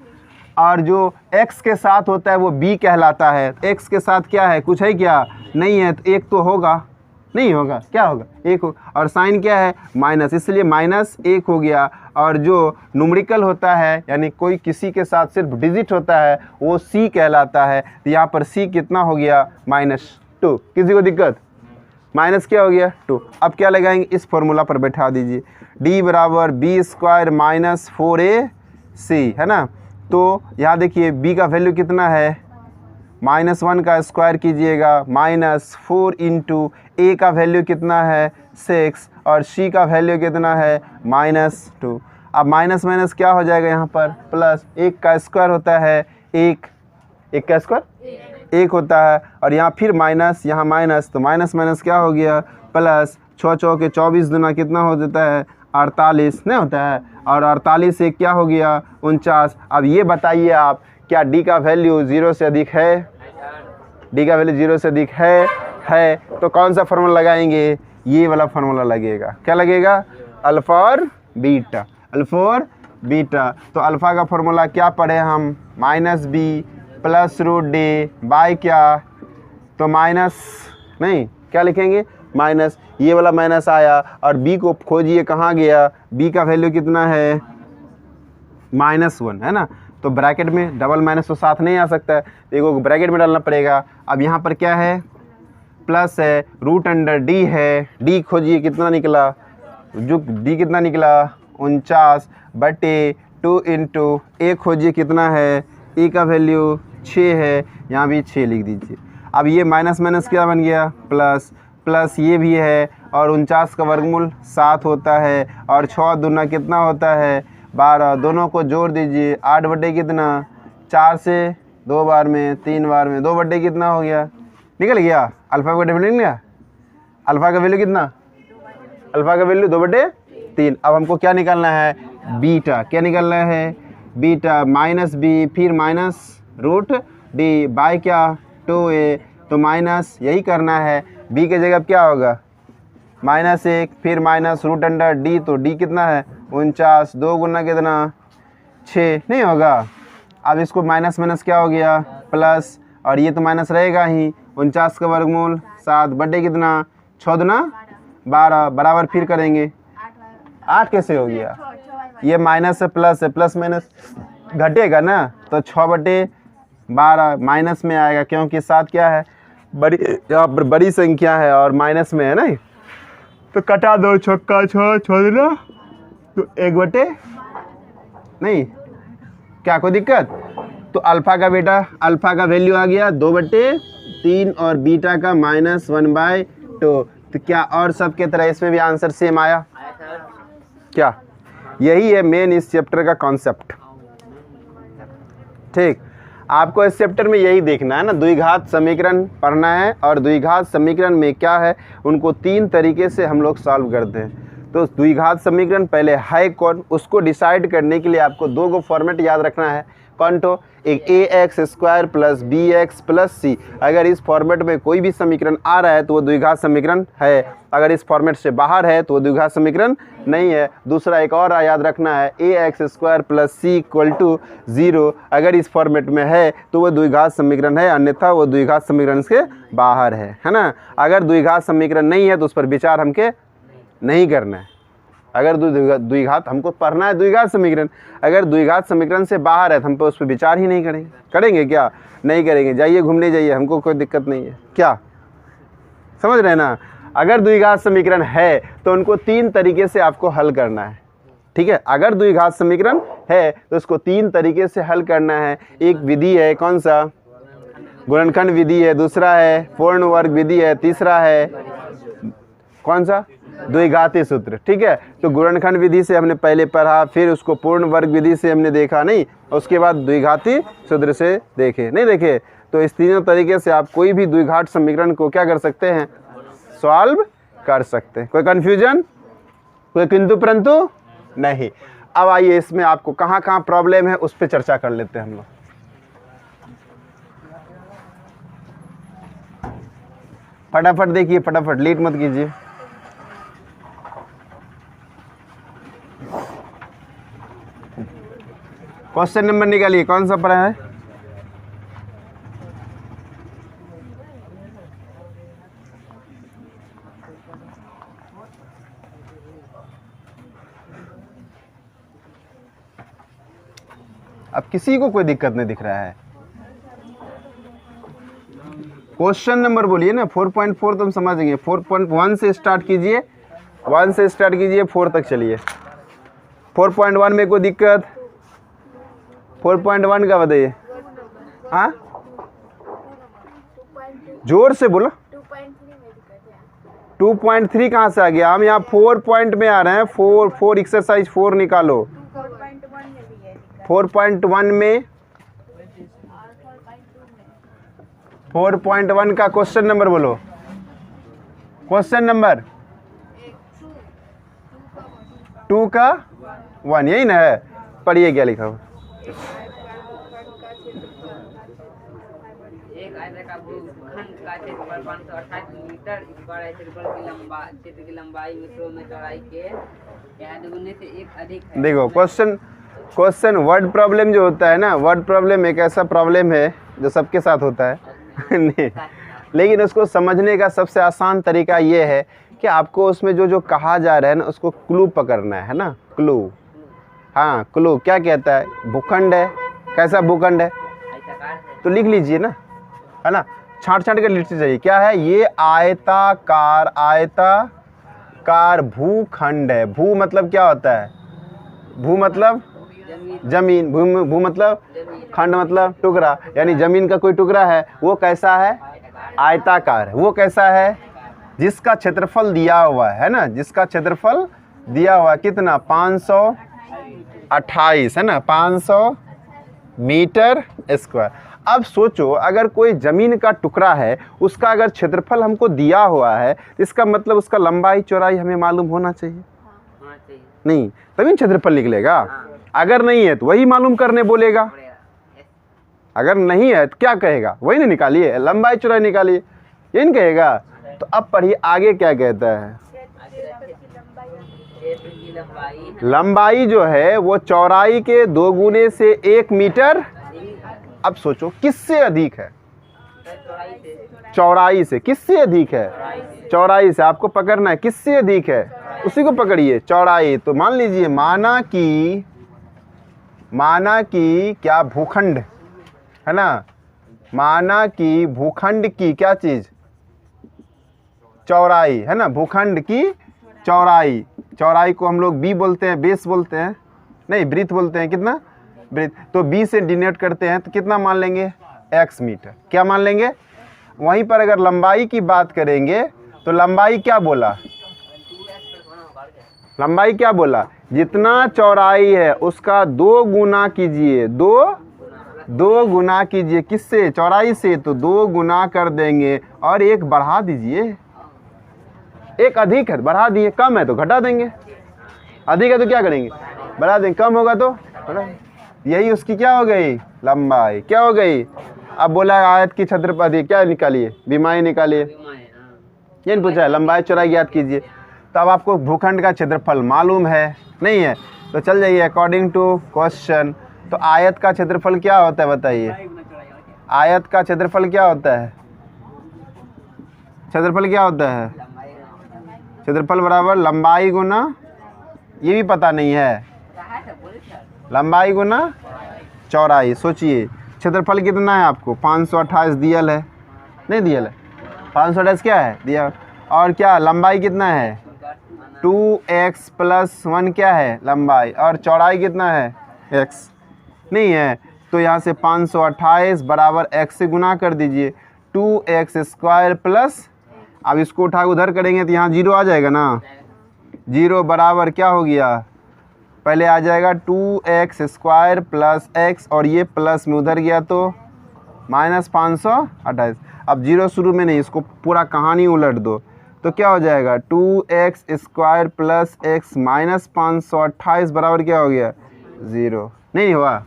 और जो x के साथ होता है वो b कहलाता है। x के साथ क्या है? कुछ है क्या? नहीं है, तो 1 तो होगा, नहीं होगा, क्या होगा? 1 होगा। और साइन क्या है? माइनस, इसलिए -1 हो गया। और जो न्यूमेरिकल होता है यानी कोई किसी के साथ सिर्फ डिजिट होता है वो c कहलाता है। तो यहाँ पर c कितना हो गया? -2। किसी को दिक्कत? माइनस क्या हो गया? 2। अब क्या लगाएंगे? इस फॉर्मूला पर बैठा दीजिए, d बराबर b² - 4ac, है ना। तो यहाँ देखिए b का वैल्यू कितना है? -1 का स्क्वायर कीजिएगा, -4 × a का वैल्यू कितना है? 6, और c का वैल्यू कितना है? -2। अब माइनस माइनस क्या हो जाएगा यहाँ पर? प्लस। 1 का स्क्वायर होता है 1 का स्क्वायर 1 होता है, और यहाँ फिर माइनस, यहाँ माइनस, तो माइनस माइनस क्या हो गया? प्लस। 6 चौके 24 दुना कितना हो जाता है? 48 नहीं होता है, और 48 से क्या हो गया? 49। अब ये बताइए आप क्या डी का वैल्यू 0 से अधिक है? डी का वैल्यू 0 से अधिक है तो कौन सा फार्मूला लगाएंगे? ये वाला फार्मूला लगेगा। क्या लगेगा? अल्फा और बीटा, अल्फा और बीटा। तो अल्फा का फार्मूला क्या पढ़े हम? -b plus root D by क्या? तो माइनस नहीं, क्या लिखेंगे? माइनस, ये वाला माइनस आया और b को खोजिए कहाँ गया? b का वैल्यू कितना है? -1 है ना। तो ब्रैकेट में डबल माइनस तो साथ नहीं आ सकता है, देखो ब्रैकेट में डालना पड़ेगा। अब यहाँ पर क्या है? प्लस है, रूट अंडर डी है। डी खोजिए कितना निकला? जो डी कितना निकला? 49/2 इंटू ए खोजिए कितना है? ए का वैल्यू 6 है, यहाँ भी 6 लिख दीजिए। अब ये माइनस माइनस क्या बन गया? प्लस, प्लस ये भी है और 49 का वर्गमूल 7 होता है और 6 दूना कितना होता है? 12। दोनों को जोड़ दीजिए, 8/, कितना? 4 से 2 बार में, 3 बार में, 2/, कितना हो गया? निकल गया। अल्फ़ा का वैल्यू निकल गया। अल्फ़ा का वैल्यू कितना? अल्फ़ा का वैल्यू 2/3। अब हमको क्या निकालना है? बीटा। क्या निकालना है? बीटा -b फिर माइनस रूट डी बाय क्या? 2a। तो माइनस यही करना है, b के जगह क्या होगा? -1 फिर माइनस रूट अंडर डी। तो डी कितना है? 49। 2 गुना कितना? 6 नहीं होगा। अब इसको माइनस माइनस क्या हो गया? प्लस, और ये तो माइनस रहेगा ही। 49 का वर्गमूल 7/, कितना? 6 दूना 12 बराबर फिर करेंगे 8 कैसे हो गया? ये माइनस है प्लस है, प्लस माइनस घटेगा ना, तो 6/12 माइनस में आएगा क्योंकि 7 क्या है? बड़ी, यहाँ पर बड़ी संख्या है और माइनस में है ना, तो कटा दो। छक्का 6 दूना तो 1/, नहीं क्या कोई दिक्कत? तो अल्फ़ा का बेटा, अल्फ़ा का वैल्यू आ गया 2/3 और बीटा का -1/2। तो क्या और सब के तरह इसमें भी आंसर सेम आया? क्या? यही है मेन इस चैप्टर का कॉन्सेप्ट। ठीक, आपको इस चैप्टर में यही देखना है ना, द्विघात समीकरण पढ़ना है और द्विघात समीकरण में क्या है उनको 3 तरीके से हम लोग सॉल्व करते हैं। तो द्विघात समीकरण पहले है कौन, उसको डिसाइड करने के लिए आपको 2 गो फॉर्मेट याद रखना है। कौन? तो एक ax² + bx + c। अगर इस फॉर्मेट में कोई भी समीकरण आ रहा है तो वो द्विघात समीकरण है, अगर इस फॉर्मेट से बाहर है तो वो द्विघात समीकरण नहीं है। दूसरा एक और याद रखना है, ax² + c = 0। अगर इस फॉर्मेट में है तो वो द्विघात समीकरण है, अन्यथा वो द्विघात समीकरण से बाहर है ना। अगर द्विघात समीकरण नहीं है तो उस पर विचार हमके नहीं करना है। अगर द्विघात हमको पढ़ना है द्विघात समीकरण, अगर द्विघात समीकरण से बाहर है तो हम पे उस पर विचार ही नहीं करेंगे। करेंगे क्या? नहीं करेंगे। जाइए घूमने जाइए, हमको कोई दिक्कत नहीं है। क्या समझ रहे हैं ना? अगर द्विघात समीकरण है तो उनको 3 तरीके से आपको हल करना है। ठीक है, अगर द्विघात समीकरण है तो उसको 3 तरीके से हल करना है। एक विधि है, कौन सा? गुणनखंड विधि है। दूसरा है पूर्ण वर्ग विधि है। तीसरा है कौन सा? द्विघाती सूत्र। ठीक है, तो गुणनखंड विधि से हमने पहले पढ़ा, फिर उसको पूर्ण वर्ग विधि से हमने देखा नहीं, उसके बाद द्विघाती सूत्र से देखे नहीं देखे। तो इस तीनों तरीके से आप कोई भी द्विघात समीकरण को क्या कर सकते हैं? सॉल्व कर सकते हैं। कोई कन्फ्यूजन, कोई किंतु परंतु नहीं। अब आइए इसमें आपको कहाँ कहाँ प्रॉब्लम है उस पर चर्चा कर लेते हैं हम लोग। फटाफट देखिए, फटाफट लेट मत कीजिए। क्वेश्चन नंबर निकालिए, कौन सा पढ़ा है? अब किसी को कोई दिक्कत नहीं दिख रहा है। क्वेश्चन नंबर बोलिए ना। 4.4 तुम समझेंगे। 4.1 से स्टार्ट कीजिए, 1 से स्टार्ट कीजिए, 4 तक चलिए। 4.1 में कोई दिक्कत? 4.1 का बताइए। हाँ, जोर से बोलो। 2.3 कहाँ से आ गया? हम यहाँ 4 पॉइंट में आ रहे हैं। 4 एक्सरसाइज 4 निकालो। 4.1 में 4.1 का क्वेश्चन नंबर बोलो। क्वेश्चन नंबर 2 का 1, यही ना है? पढ़िए क्या लिखा हो। का क्षेत्रफल 528 मीटर स्क्वायर है। क्षेत्रफल की लंबाई, क्षेत्र की लंबाई मीटरों में, चौड़ाई के यहाँ दुगुने से एक अधिक है। देखो क्वेश्चन वर्ड प्रॉब्लम जो होता है ना, वर्ड प्रॉब्लम एक ऐसा प्रॉब्लम है जो सबके साथ होता है नहीं, लेकिन उसको समझने का सबसे आसान तरीका ये है कि आपको उसमें जो जो कहा जा रहा है ना उसको क्लू पकड़ना है ना, क्लू। हाँ क्लू क्या कहता है, भूखंड है, कैसा भूखंड है तो लिख लीजिए ना, है ना, छांट छांट कर लिखते चाहिए। क्या है ये, आयताकार, आयताकार भूखंड है। भू मतलब क्या होता है, भू मतलब जमीन, भू मतलब खंड मतलब टुकड़ा, यानी जमीन का कोई टुकड़ा है वो कैसा है, आयताकार है। वो कैसा है, जिसका क्षेत्रफल दिया हुआ है ना, जिसका क्षेत्रफल दिया हुआ है कितना, 528 है ना, 500 मीटर स्क्वायर। अब सोचो अगर कोई ज़मीन का टुकड़ा है उसका अगर क्षेत्रफल हमको दिया हुआ है, इसका मतलब उसका लंबाई चौड़ाई हमें मालूम होना चाहिए, नहीं तभी क्षेत्रफल निकलेगा। अगर नहीं है तो वही मालूम करने बोलेगा, अगर नहीं है तो क्या कहेगा, वही नहीं निकालिए, लंबाई चौड़ाई निकालिए, ये नहीं कहेगा। तो अब पढ़िए आगे क्या कहता है, लंबाई जो है वो चौड़ाई के 2 गुने से 1 मीटर। अब सोचो किससे अधिक है, चौड़ाई से। किससे अधिक है, चौड़ाई से। आपको पकड़ना है किससे अधिक है, उसी को पकड़िए, चौड़ाई। तो मान लीजिए माना कि क्या भूखंड है ना, माना कि भूखंड की क्या चीज, चौड़ाई है ना, भूखंड की चौड़ाई। चौड़ाई को हम लोग बी बोलते हैं, बेस बोलते हैं, नहीं ब्रीथ बोलते हैं, कितना ब्रीथ। तो बी से डिनोट करते हैं तो कितना मान लेंगे, x मीटर। क्या मान लेंगे, वहीं पर अगर लंबाई की बात करेंगे तो लंबाई क्या बोला, लंबाई क्या बोला, जितना चौड़ाई है उसका 2 गुना कीजिए, 2 गुना कीजिए किससे, चौड़ाई से। तो 2 गुना कर देंगे और 1 बढ़ा दीजिए, एक अधिक है बढ़ा दिए, कम है तो घटा देंगे, अधिक है तो क्या करेंगे, बढ़ा देंगे, कम होगा तो बढ़ा। यही उसकी क्या हो गई, लंबाई क्या हो गई। अब बोला आयत की क्षेत्रफल क्या निकालिए, विमाई निकालिए, ये नहीं पूछा है, लंबाई चौड़ाई याद कीजिए। तो अब आपको भूखंड का क्षेत्रफल मालूम है, नहीं है तो चल जाइए अकॉर्डिंग टू क्वेश्चन। तो आयत का क्षेत्रफल क्या होता है बताइए, आयत का क्षेत्रफल क्या होता है, क्षेत्रफल क्या होता है, क्षेत्रफल बराबर लंबाई गुना, ये भी पता नहीं है, लंबाई गुना चौड़ाई। सोचिए क्षेत्रफल कितना है आपको, 528 दियल है, नहीं दियल है, 528 क्या है दिया, और क्या लंबाई कितना है 2x + 1 क्या है लंबाई, और चौड़ाई कितना है x नहीं है। तो यहाँ से 528 बराबर x से गुना कर दीजिए, 2x² प्लस, अब इसको उठा के उधर करेंगे तो यहाँ 0 आ जाएगा ना, 0 बराबर क्या हो गया, पहले आ जाएगा 2x² प्लस x, और ये प्लस में उधर गया तो -528। अब 0 शुरू में नहीं, इसको पूरा कहानी उलट दो तो क्या हो जाएगा, 2x² प्लस x -528 बराबर क्या हो गया 0, नहीं हुआ।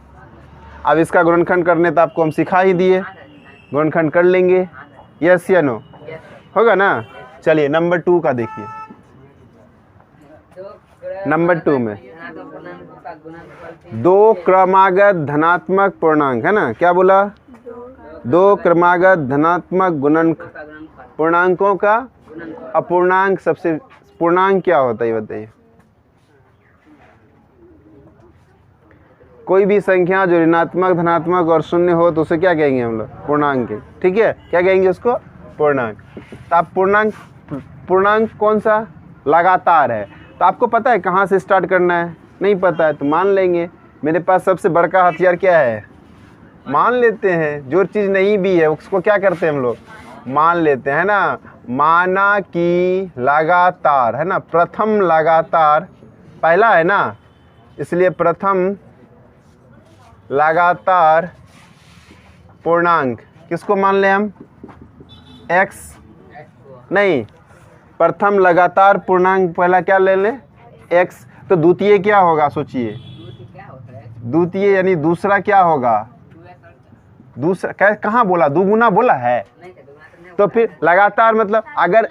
अब इसका गुणनखंड करने तो आपको हम सिखा ही दिए, गुणनखंड कर लेंगे, यस या नो, होगा ना। चलिए नंबर 2 का देखिए, नंबर 2 में 2 क्रमागत धनात्मक पूर्णांक है ना, क्या बोला, 2 क्रमागत धनात्मक पूर्णांकों का अपूर्णांक। सबसे पूर्णांक क्या होता है ये बताइए, कोई भी संख्या जो ऋणात्मक धनात्मक और शून्य हो तो उसे क्या कहेंगे हम लोग, पूर्णांक, ठीक है, क्या कहेंगे उसको, पूर्णांक। तो आप पूर्णांक कौन सा, लगातार है। तो आपको पता है कहाँ से स्टार्ट करना है, नहीं पता है तो मान लेंगे, मेरे पास सबसे बड़का हथियार क्या है, मान लेते हैं। जो चीज़ नहीं भी है उसको क्या करते हैं हम लोग, मान लेते हैं ना। माना कि लगातार है ना, प्रथम लगातार पहला है ना, इसलिए प्रथम लगातार पूर्णांक किसको मान लें हम, x नहीं, प्रथम लगातार पूर्णांक पहला क्या ले लें, x। तो द्वितीय क्या होगा सोचिए, द्वितीय यानी दूसरा क्या होगा, दूसरा कहाँ बोला, दुगुना बोला है, तो फिर लगातार मतलब अगर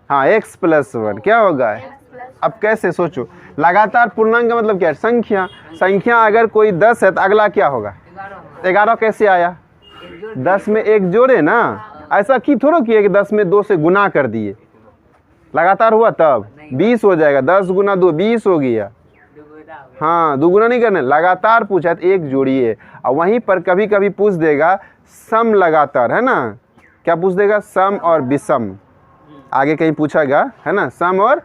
हाँ x प्लस 1 क्या होगा। अब कैसे सोचो, लगातार पूर्णांक का मतलब क्या है, संख्या। संख्या अगर कोई 10 है तो अगला क्या होगा 11 कैसे आया, 10 में 1 जोड़े ना, ऐसा की थोड़ा किए कि 10 में 2 से गुना कर दिए, लगातार हुआ तब 20 हो जाएगा, 10 गुना 2 20 हो गया। हाँ दुगुना नहीं करना, लगातार पूछा तो 1 जोड़िए। और वहीं पर कभी कभी पूछ देगा सम लगातार, है ना, क्या पूछ देगा सम और विषम, आगे कहीं पूछागा है ना, सम और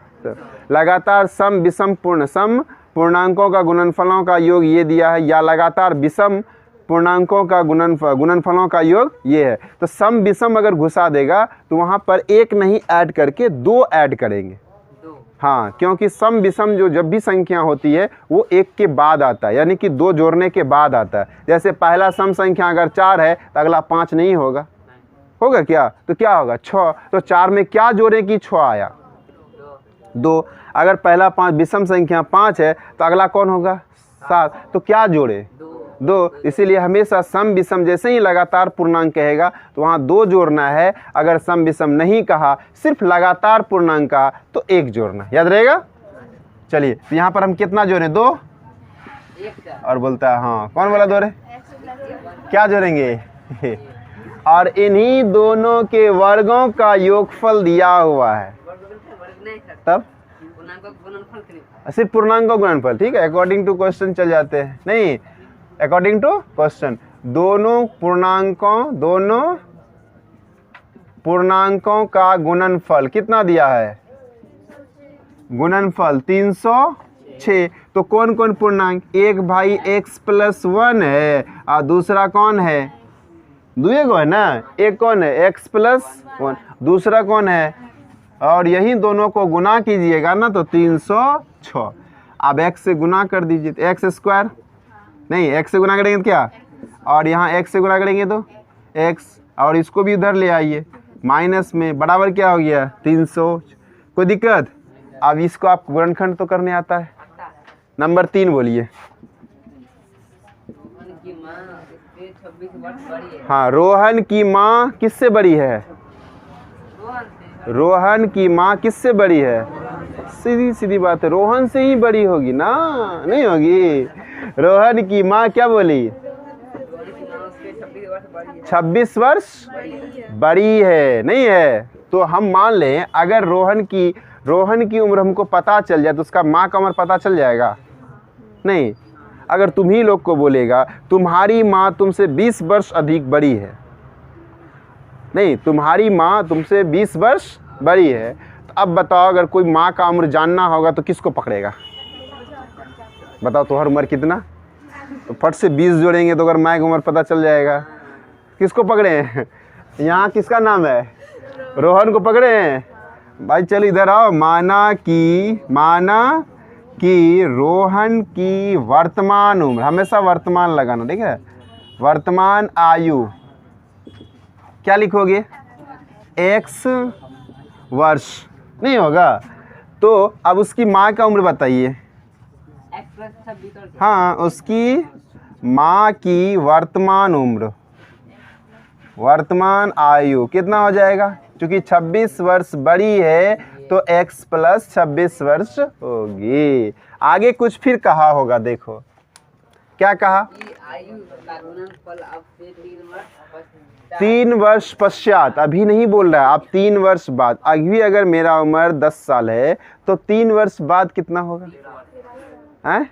लगातार सम विषम पूर्ण, सम पूर्णांकों का गुणनफलों का योग ये दिया है, या लगातार विषम पूर्णांकों का गुणनफलों का योग ये है। तो सम विषम अगर घुसा देगा तो वहाँ पर 1 नहीं ऐड करके 2 ऐड करेंगे। हाँ, क्योंकि सम विषम जो जब भी संख्या होती है वो 1 के बाद आता है, यानी कि 2 जोड़ने के बाद आता है। जैसे पहला सम संख्या अगर 4 है तो अगला 5 नहीं होगा, होगा क्या, तो क्या होगा 6। तो 4 में क्या जोड़े कि 6 आया 2। अगर पहला 5 विषम संख्या 5 है तो अगला कौन होगा 7, तो क्या जोड़े 2। इसीलिए हमेशा सम विषम जैसे ही लगातार पूर्णांक कहेगा तो वहाँ 2 जोड़ना है, अगर सम विषम नहीं कहा सिर्फ लगातार पूर्णांक का तो 1 जोड़ना, याद रहेगा। चलिए तो यहाँ पर हम कितना जोड़े 2, और बोलता है हाँ कौन बोला 2 रे, क्या जोड़ेंगे और इन्हीं दोनों के वर्गों का योगफल दिया हुआ है, तब सिर्फ पूर्णांक का गुणनफल, ठीक है, अकॉर्डिंग टू क्वेश्चन चल जाते हैं, नहीं अकॉर्डिंग टू क्वेश्चन दोनों पूर्णांकों का गुणनफल कितना दिया है, गुणनफल 306। तो कौन कौन पूर्णांक, एक भाई x प्लस 1 है और दूसरा कौन है, दुए को है ना, एक कौन है x प्लस 1, दूसरा कौन है, और यही दोनों को गुना कीजिएगा ना तो 306। अब x से गुना कर दीजिए तो x स्क्वायर, नहीं x से गुना करेंगे तो क्या, और यहाँ x से गुना करेंगे तो x, और इसको भी उधर ले आइए माइनस में, बराबर क्या हो गया 300। कोई दिक्कत। अब इसको आप गुणनखंड तो करने आता है। नंबर 3 बोलिए। हाँ, रोहन की माँ किससे बड़ी है, रोहन की माँ किससे बड़ी है, सीधी सीधी बात है, रोहन से ही बड़ी होगी ना, नहीं होगी। रोहन की माँ क्या बोली 26 वर्ष बड़ी है, नहीं है। तो हम मान लें अगर रोहन की उम्र हमको पता चल जाए तो उसका माँ का उम्र पता चल जाएगा, नहीं। अगर तुम ही लोग को बोलेगा तुम्हारी माँ तुमसे 20 वर्ष अधिक बड़ी है, नहीं तुम्हारी माँ तुमसे 20 वर्ष बड़ी है, तो अब बताओ अगर कोई माँ का उम्र जानना होगा तो किसको पकड़ेगा, बताओ तुम्हारी उम्र कितना, तो फट से 20 जोड़ेंगे तो अगर माँ की उम्र पता चल जाएगा, किसको पकड़े हैं, यहाँ किसका नाम है, रोहन को पकड़े हैं। भाई चल इधर आओ, माना कि रोहन की वर्तमान उम्र, हमेशा वर्तमान लगाना, ठीक है, वर्तमान आयु क्या लिखोगे x वर्ष, नहीं होगा। तो अब उसकी माँ का उम्र बताइए, हाँ उसकी माँ की वर्तमान उम्र, वर्तमान आयु कितना हो जाएगा, क्योंकि 26 वर्ष बड़ी है तो x प्लस 26 वर्ष होगी। आगे कुछ फिर कहा होगा, देखो क्या कहा, 3 वर्ष पश्चात, अभी नहीं बोल रहा है, आप 3 वर्ष बाद, अभी अगर मेरा उम्र 10 साल है तो 3 वर्ष बाद कितना होगा, हैं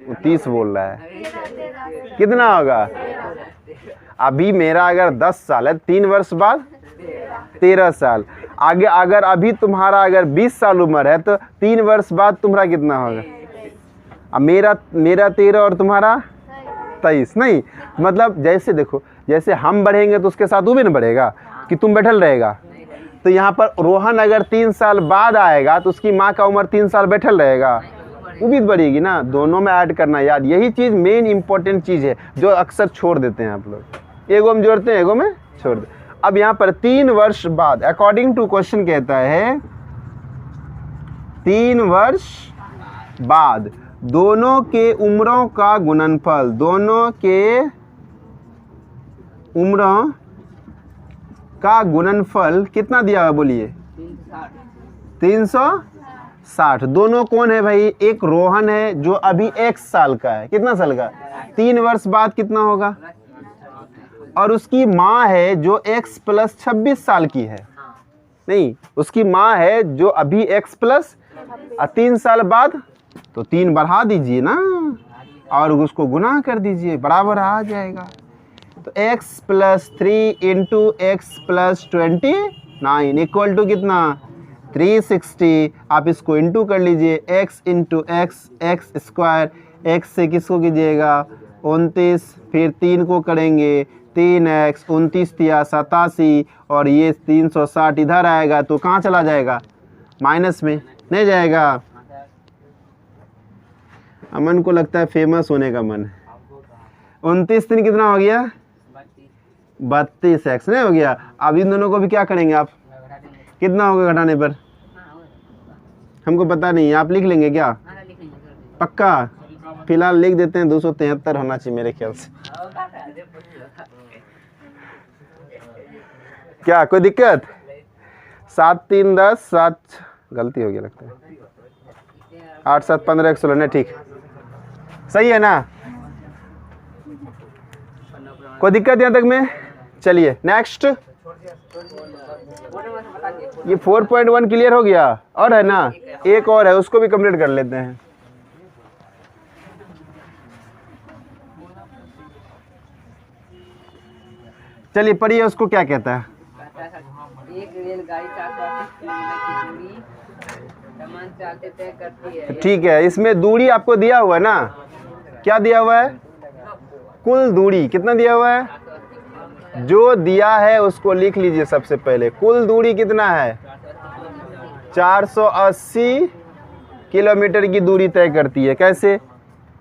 वो 30 बोल रहा है, कितना होगा, अभी मेरा अगर 10 साल है 3 वर्ष बाद 13 साल, आगे अगर अभी तुम्हारा अगर 20 साल उम्र है तो 3 वर्ष बाद तुम्हारा कितना होगा, अब मेरा 13 और तुम्हारा 23, नहीं मतलब जैसे देखो, जैसे हम बढ़ेंगे तो उसके साथ वो भी ना बढ़ेगा कि तुम बैठल रहेगा। तो यहाँ पर रोहन अगर 3 साल बाद आएगा तो उसकी माँ का उम्र 3 साल बैठल रहेगा, वो भी बढ़ेगी ना, दोनों में ऐड करना याद, यही चीज़ मेन इंपॉर्टेंट चीज़ है जो अक्सर छोड़ देते हैं आप लोग, एगो में जोड़ते हैं एगो में छोड़ दे। अब यहाँ पर 3 वर्ष बाद, अकॉर्डिंग टू क्वेश्चन कहता है 3 वर्ष बाद दोनों के उम्रों का गुणनफल, दोनों के उम्रों का गुणनफल कितना दिया हुआ बोलिए? 360। दोनों कौन है भाई? एक रोहन है जो अभी x साल का है, कितना साल का? 3 वर्ष बाद कितना होगा? और उसकी माँ है जो x प्लस 26 साल की है। नहीं, उसकी माँ है जो अभी x प्लस 3 साल बाद, तो 3 बढ़ा दीजिए ना और उसको गुना कर दीजिए, बराबर आ जाएगा। तो x plus 3 into X plus 29 equal to कितना? 360। आप इसको इंटू कर लीजिए, x into X, X square, x से किसको कीजिएगा? 29, फिर 3 को करेंगे 3x, 29 या 87, और ये 360 इधर आएगा तो कहाँ चला जाएगा? माइनस में नहीं जाएगा। अमन को लगता है फेमस होने का मन है। 29 दिन कितना हो गया? 32x नहीं हो गया। अब इन दोनों को भी क्या करेंगे आप? कितना होगा घटाने पर? हमको पता नहीं, आप लिख लेंगे क्या? पक्का? फिलहाल लिख देते हैं 273 होना चाहिए मेरे ख्याल से। क्या कोई दिक्कत? 7 3 10 7 गलती हो गया लगता है। 8 7 15 116 नहीं, ठीक सही है ना? कोई दिक्कत यहाँ तक में? चलिए नेक्स्ट। ये 4.1 क्लियर हो गया, और है ना एक और है, उसको भी कंप्लीट कर लेते हैं। चलिए पढ़िए, उसको क्या कहता है? एक रेलगाड़ी 480 किलोमीटर की दूरी समान चाल से तय करती है। ठीक है, इसमें दूरी आपको दिया हुआ है ना? क्या दिया हुआ है? कुल दूरी कितना दिया हुआ है? जो दिया है उसको लिख लीजिए सबसे पहले। कुल दूरी कितना है? 480 किलोमीटर की दूरी तय करती है। कैसे?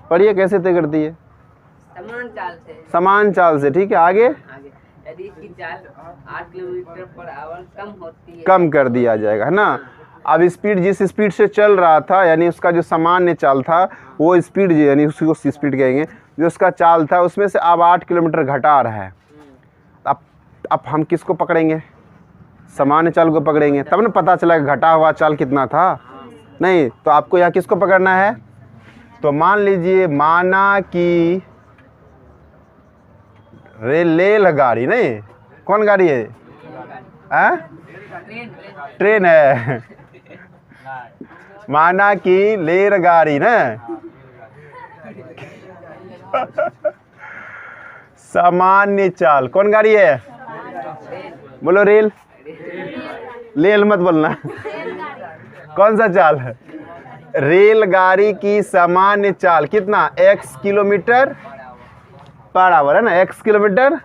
पढ़िए कैसे तय करती है? समान चाल से। समान चाल से, ठीक है। आगे यदि इसकी चाल 8 किलोमीटर पर आवर कम होती है, कम कर दिया जाएगा, है ना? अब स्पीड जिस स्पीड से चल रहा था, यानी उसका जो सामान्य चाल था वो स्पीड, यानी उसको स्पीड कहेंगे, जो उसका चाल था उसमें से अब 8 किलोमीटर घटा रहा है। अब हम किसको पकड़ेंगे? सामान्य चाल को पकड़ेंगे, तब ना पता चला घटा हुआ चाल कितना था। नहीं तो आपको यहाँ किसको पकड़ना है? तो मान लीजिए, माना कि रेलगाड़ी, नहीं कौन गाड़ी है? ट्रेन है। माना कि रेलगाड़ी ना सामान्य चाल, कौन गाड़ी है? बोलो रेल। रेल मत बोलना। कौन सा चाल है? रेलगाड़ी की सामान्य चाल कितना? x किलोमीटर पर आवर, है ना? x kilometre.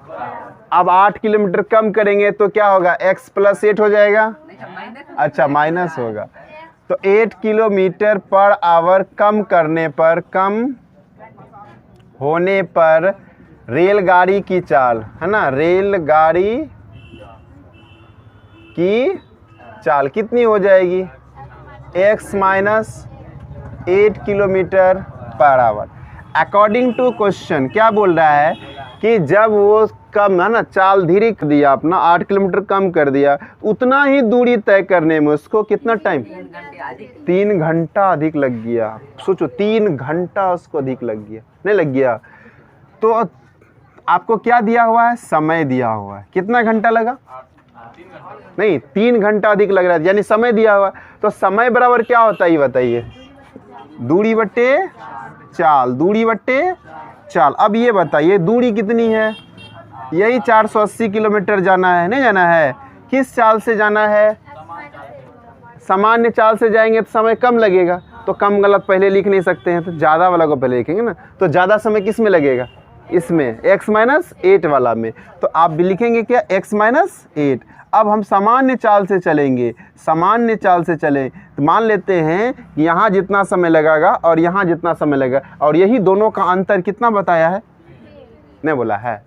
अब 8 किलोमीटर कम करेंगे तो क्या होगा? x प्लस 8 हो जाएगा। अच्छा, माइनस होगा। तो 8 किलोमीटर पर आवर कम करने पर, कम होने पर रेलगाड़ी की चाल, है ना, रेलगाड़ी की चाल कितनी हो जाएगी? x minus 8 kilometre per hour. According to question क्या बोल रहा है कि जब वो कम, है ना, चाल धीरे कर दिया अपना, 8 किलोमीटर कम कर दिया, उतना ही दूरी तय करने में उसको कितना टाइम? 3 घंटा अधिक लग गया। सोचो, 3 घंटा उसको अधिक लग गया, नहीं लग गया? तो आपको क्या दिया हुआ है? समय दिया हुआ है। कितना घंटा लगा? नहीं, 3 घंटा अधिक लग रहा है, यानी समय दिया हुआ। तो समय बराबर क्या होता है ये बताइए? दूरी बट्टे चाल, दूरी बट्टे चाल। अब ये बताइए दूरी कितनी है? यही 480 किलोमीटर जाना है, नहीं जाना है? किस चाल से जाना है? सामान्य चाल से जाएंगे तो समय कम लगेगा, तो कम गलत पहले लिख नहीं सकते हैं, तो ज़्यादा वाला को पहले लिखेंगे ना। तो ज़्यादा समय किस में लगेगा? इसमें, x माइनस 8 वाला में। तो आप भी लिखेंगे क्या? x minus 8। अब हम सामान्य चाल से चलेंगे, सामान्य चाल से चलें तो मान लेते हैं कि यहाँ जितना समय लगेगा और यहाँ जितना समय लगेगा, और यही दोनों का अंतर कितना बताया है? नहीं बोला है?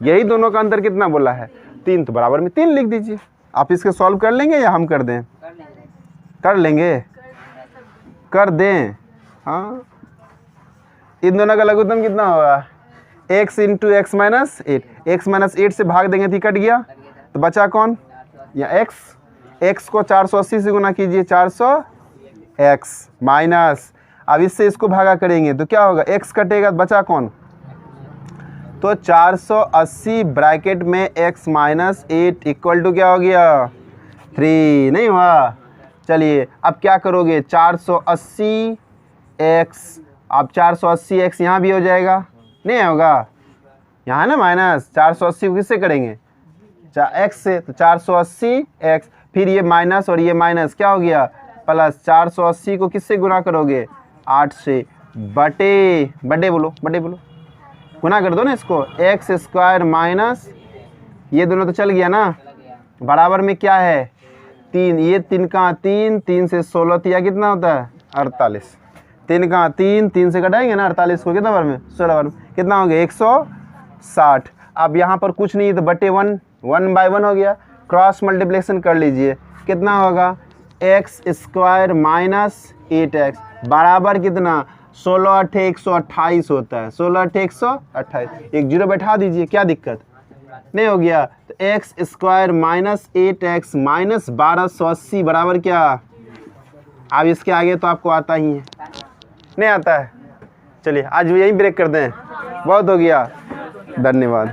यही दोनों का अंतर कितना बोला है? 3। तो बराबर में 3 लिख दीजिए। आप इसके सॉल्व कर लेंगे या हम कर दें? कर लेंगे, कर दें। हाँ, इन दोनों का लघुत्तम कितना होगा? x into x minus 8। x minus 8 से भाग देंगे तो कट गया, तो बचा कौन, या x को 480 से गुना कीजिए, 400x माइनस, अब इससे इसको भागा करेंगे तो क्या होगा, x कटेगा तो बचा कौन, तो 480 ब्रैकेट में x माइनस 8 इक्वल टू क्या हो गया 3, नहीं हुआ। चलिए अब क्या करोगे, 480x, अब 480x यहाँ भी हो जाएगा, नहीं होगा, यहाँ है ना माइनस, 480 को किससे करेंगे, x से, तो 480x, फिर ये माइनस और ये माइनस क्या हो गया प्लस, 480 को किससे गुना करोगे, 8 से, बटे बोलो गुना कर दो ना इसको, एक्स स्क्वायर माइनस, ये दोनों तो चल गया ना, बराबर में क्या है 3, ये 3 का 3 से 16 तिया कितना होता है 48, 3 का 3 से कटाएंगे ना 48 को, कितना बार में 16 बार में, कितना हो गया 160। अब यहाँ पर कुछ नहीं तो बटे 1 बाय 1 हो गया, क्रॉस मल्टीप्लिकेशन कर लीजिए, कितना होगा एक्स स्क्वायर माइनस 8x बराबर कितना, 16 8 128 होता है, 16 8 128, एक जीरो बैठा दीजिए, क्या दिक्कत नहीं हो गया। तो x square minus 8x minus 1280 बराबर क्या, अब इसके आगे तो आपको आता ही है, नहीं आता है। चलिए आज यही ब्रेक कर दें, बहुत हो गया, धन्यवाद।